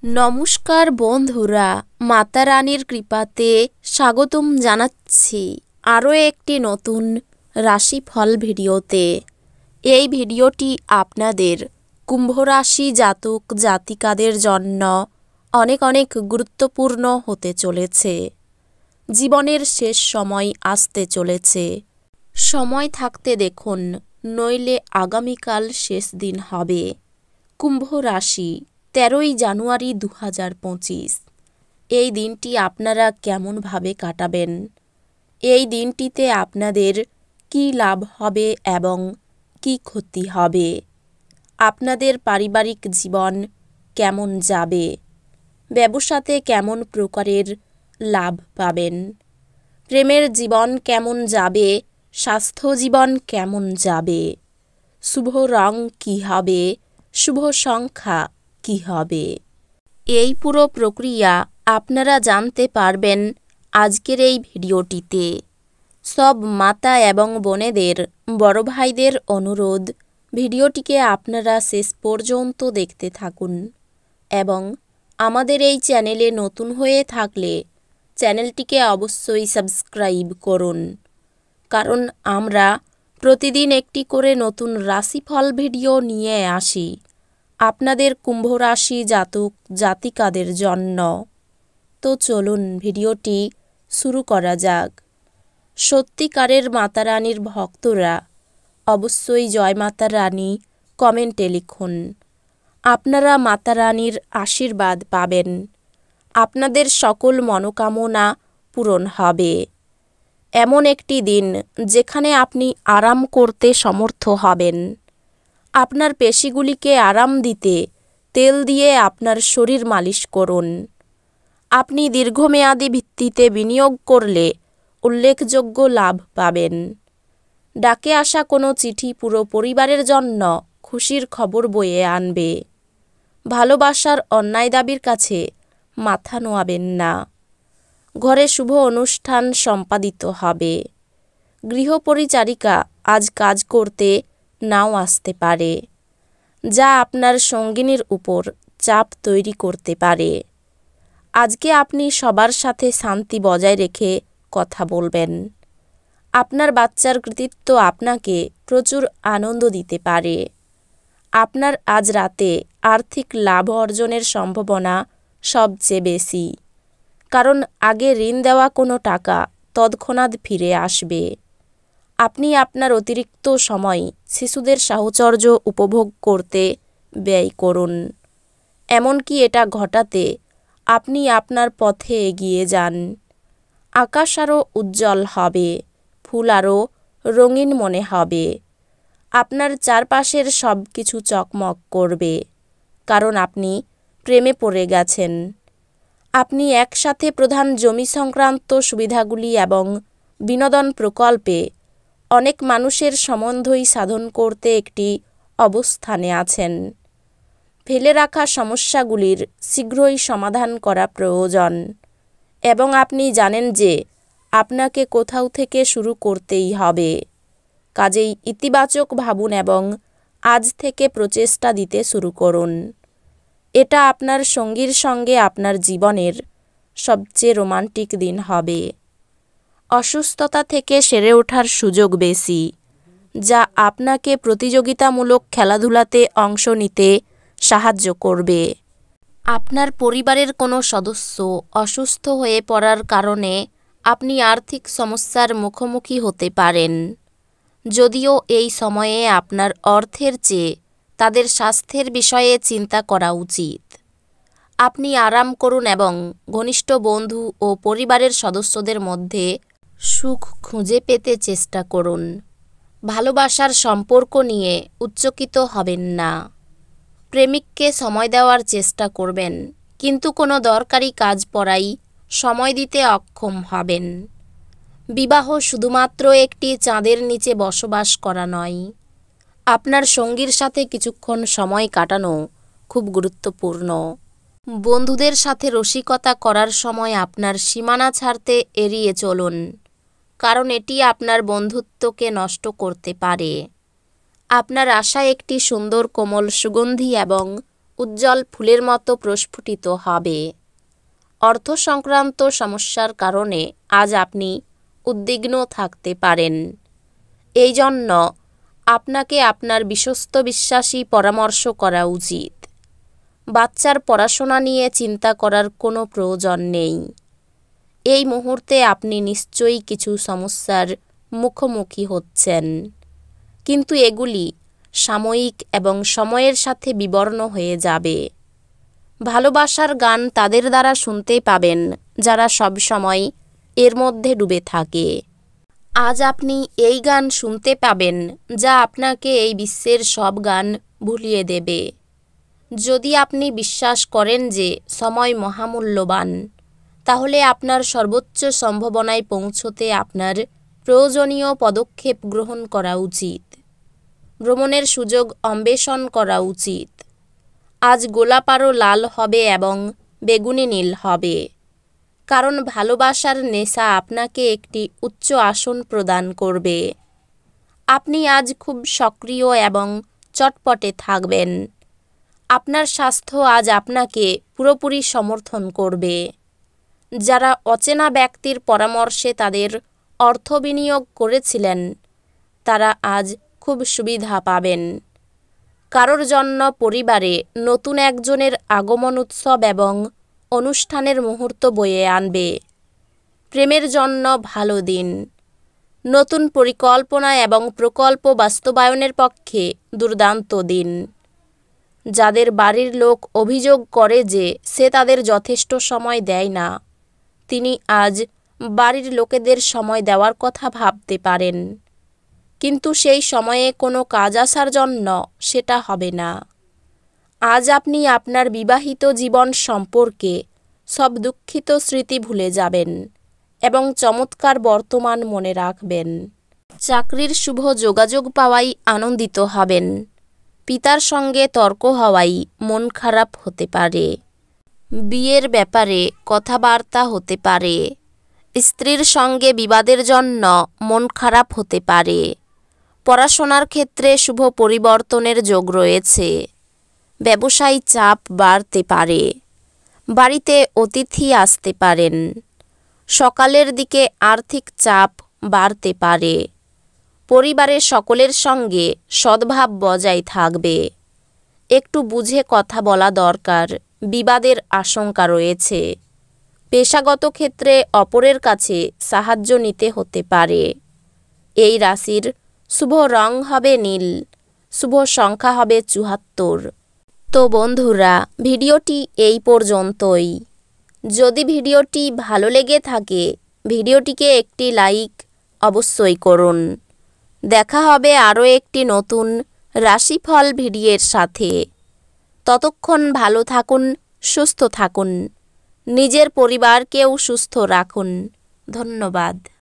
নমস্কার বন্ধুরা, মাতা রানীর কৃপাতে স্বাগতম জানাচ্ছি আরও একটি নতুন রাশিফল ভিডিওতে। এই ভিডিওটি আপনাদের কুম্ভ রাশি জাতক জাতিকাদের জন্য অনেক অনেক গুরুত্বপূর্ণ হতে চলেছে। জীবনের শেষ সময় আসতে চলেছে। সময় থাকতে দেখুন, নইলে আগামীকাল শেষ দিন হবে। কুম্ভ রাশি, 13ই জানুয়ারি 2025। এই দিনটি আপনারা কেমনভাবে কাটাবেন? এই দিনটিতে আপনাদের কী লাভ হবে এবং কী ক্ষতি হবে? আপনাদের পারিবারিক জীবন কেমন যাবে? ব্যবসাতে কেমন প্রকারের লাভ পাবেন? প্রেমের জীবন কেমন যাবে? স্বাস্থ্য জীবন কেমন যাবে? শুভ রং কী হবে? শুভ সংখ্যা কী হবে? এই পুরো প্রক্রিয়া আপনারা জানতে পারবেন আজকের এই ভিডিওটিতে। সব মাতা এবং বোনেদের, বড় ভাইদের অনুরোধ, ভিডিওটিকে আপনারা শেষ পর্যন্ত দেখতে থাকুন এবং আমাদের এই চ্যানেলে নতুন হয়ে থাকলে চ্যানেলটিকে অবশ্যই সাবস্ক্রাইব করুন, কারণ আমরা প্রতিদিন একটি করে নতুন রাশিফল ভিডিও নিয়ে আসি আপনাদের কুম্ভ রাশি জাতক জাতিকাদের জন্য। তো চলুন ভিডিওটি শুরু করা যাক। সত্যিকারের মাতা রানীর ভক্তরা অবশ্যই জয় মাতা রানী কমেন্টে লিখুন। আপনারা মাতা রানীর আশীর্বাদ পাবেন। আপনাদের সকল মনোকামনা পূরণ হবে। এমন একটি দিন যেখানে আপনি আরাম করতে সমর্থ হবেন। আপনার পেশিগুলিকে আরাম দিতে তেল দিয়ে আপনার শরীর মালিশ করুন। আপনি দীর্ঘমেয়াদী ভিত্তিতে বিনিয়োগ করলে উল্লেখযোগ্য লাভ পাবেন। ডাকে আসা কোনো চিঠি পুরো পরিবারের জন্য খুশির খবর বয়ে আনবে। ভালোবাসার অন্যায় দাবির কাছে মাথা নোয়াবেন না। ঘরে শুভ অনুষ্ঠান সম্পাদিত হবে। গৃহপরিচারিকা আজ কাজ করতে নাও আসতে পারে, যা আপনার সঙ্গিনীর উপর চাপ তৈরি করতে পারে। আজকে আপনি সবার সাথে শান্তি বজায় রেখে কথা বলবেন। আপনার বাচ্চার কৃতিত্ব আপনাকে প্রচুর আনন্দ দিতে পারে। আপনার আজ রাতে আর্থিক লাভ অর্জনের সম্ভাবনা সবচেয়ে বেশি, কারণ আগে ঋণ দেওয়া কোনো টাকা তৎক্ষণাৎ ফিরে আসবে। আপনি আপনার অতিরিক্ত সময় শিশুদের সাহচর্য উপভোগ করতে ব্যয় করুন। এমনকি এটা ঘটাতে আপনি আপনার পথে এগিয়ে যান। আকাশ আরও উজ্জ্বল হবে, ফুল আরও রঙিন মনে হবে। আপনার চারপাশের সব কিছু চকমক করবে, কারণ আপনি প্রেমে পড়ে গেছেন। আপনি একসাথে প্রধান জমি সংক্রান্ত সুবিধাগুলি এবং বিনোদন প্রকল্পে অনেক মানুষের সম্বন্ধই সাধন করতে একটি অবস্থানে আছেন। ফেলে রাখা সমস্যাগুলির শীঘ্রই সমাধান করা প্রয়োজন এবং আপনি জানেন যে আপনাকে কোথাও থেকে শুরু করতেই হবে। কাজেই ইতিবাচক ভাবুন এবং আজ থেকে প্রচেষ্টা দিতে শুরু করুন। এটা আপনার সঙ্গীর সঙ্গে আপনার জীবনের সবচেয়ে রোমান্টিক দিন হবে। অসুস্থতা থেকে সেরে ওঠার সুযোগ বেশি, যা আপনাকে প্রতিযোগিতামূলক খেলাধুলাতে অংশ নিতে সাহায্য করবে। আপনার পরিবারের কোনো সদস্য অসুস্থ হয়ে পড়ার কারণে আপনি আর্থিক সমস্যার মুখোমুখি হতে পারেন। যদিও এই সময়ে আপনার অর্থের চেয়ে তাদের স্বাস্থ্যের বিষয়ে চিন্তা করা উচিত। আপনি আরাম করুন এবং ঘনিষ্ঠ বন্ধু ও পরিবারের সদস্যদের মধ্যে সুখ খুঁজে পেতে চেষ্টা করুন। ভালোবাসার সম্পর্ক নিয়ে উচ্চকিত হবেন না। প্রেমিককে সময় দেওয়ার চেষ্টা করবেন, কিন্তু কোনো দরকারি কাজ পড়াই সময় দিতে অক্ষম হবেন। বিবাহ শুধুমাত্র একটি চাঁদের নিচে বসবাস করা নয়। আপনার সঙ্গীর সাথে কিছুক্ষণ সময় কাটানো খুব গুরুত্বপূর্ণ। বন্ধুদের সাথে রসিকতা করার সময় আপনার সীমানা ছাড়তে এড়িয়ে চলুন, কারণ এটি আপনার বন্ধুত্বকে নষ্ট করতে পারে। আপনার আশা একটি সুন্দর কোমল সুগন্ধি এবং উজ্জ্বল ফুলের মতো প্রস্ফুটিত হবে। অর্থ সংক্রান্ত সমস্যার কারণে আজ আপনি উদ্বিগ্ন থাকতে পারেন। এই জন্য আপনাকে আপনার বিশ্বস্ত বিশ্বাসী পরামর্শ করা উচিত। বাচ্চার পড়াশোনা নিয়ে চিন্তা করার কোনো প্রয়োজন নেই। এই মুহূর্তে আপনি নিশ্চয়ই কিছু সমস্যার মুখোমুখি হচ্ছেন, কিন্তু এগুলি সাময়িক এবং সময়ের সাথে বিবর্ণ হয়ে যাবে। ভালোবাসার গান তাদের দ্বারা শুনতে পাবেন যারা সবসময় এর মধ্যে ডুবে থাকে। আজ আপনি এই গান শুনতে পাবেন যা আপনাকে এই বিশ্বের সব গান ভুলিয়ে দেবে। যদি আপনি বিশ্বাস করেন যে সময় মহামূল্যবান, তাহলে আপনার সর্বোচ্চ সম্ভাবনায় পৌঁছতে আপনার প্রয়োজনীয় পদক্ষেপ গ্রহণ করা উচিত। ভ্রমণের সুযোগ অন্বেষণ করা উচিত। আজ গোলাপ আরও লাল হবে এবং বেগুনি নীল হবে, কারণ ভালোবাসার নেশা আপনাকে একটি উচ্চ আসন প্রদান করবে। আপনি আজ খুব সক্রিয় এবং চটপটে থাকবেন। আপনার স্বাস্থ্য আজ আপনাকে পুরোপুরি সমর্থন করবে। যারা অচেনা ব্যক্তির পরামর্শে তাদের অর্থ বিনিয়োগ করেছিলেন, তারা আজ খুব সুবিধা পাবেন। কারোর জন্য পরিবারে নতুন একজনের আগমন উৎসব এবং অনুষ্ঠানের মুহূর্ত বয়ে আনবে। প্রেমের জন্য ভালো দিন। নতুন পরিকল্পনা এবং প্রকল্প বাস্তবায়নের পক্ষে দুর্দান্ত দিন। যাদের বাড়ির লোক অভিযোগ করে যে সে তাদের যথেষ্ট সময় দেয় না, তিনি আজ বাড়ির লোকেদের সময় দেওয়ার কথা ভাবতে পারেন, কিন্তু সেই সময়ে কোনো কাজ আসার জন্য সেটা হবে না। আজ আপনি আপনার বিবাহিত জীবন সম্পর্কে সব দুঃখিত স্মৃতি ভুলে যাবেন এবং চমৎকার বর্তমান মনে রাখবেন। চাকরির শুভ যোগাযোগ পাওয়াই আনন্দিত হবেন। পিতার সঙ্গে তর্ক হওয়াই মন খারাপ হতে পারে। বিয়ের ব্যাপারে কথাবার্তা হতে পারে। স্ত্রীর সঙ্গে বিবাদের জন্য মন খারাপ হতে পারে। পড়াশোনার ক্ষেত্রে শুভ পরিবর্তনের যোগ রয়েছে। ব্যবসায়ী চাপ বাড়তে পারে। বাড়িতে অতিথি আসতে পারেন। সকালের দিকে আর্থিক চাপ বাড়তে পারে। পরিবারের সকলের সঙ্গে সদ্ভাব বজায় থাকবে। একটু বুঝে কথা বলা দরকার, বিবাদের আশঙ্কা রয়েছে। পেশাগত ক্ষেত্রে অপরের কাছে সাহায্য নিতে হতে পারে। এই রাশির শুভ রং হবে নীল, শুভ সংখ্যা হবে ৭৪। তো বন্ধুরা, ভিডিওটি এই পর্যন্তই। যদি ভিডিওটি ভালো লেগে থাকে, ভিডিওটিকে একটি লাইক অবশ্যই করুন। দেখা হবে আরও একটি নতুন রাশিফল ভিডিওর সাথে। ততক্ষণ ভালো থাকুন, সুস্থ থাকুন, নিজের পরিবারকেও সুস্থ রাখুন। ধন্যবাদ।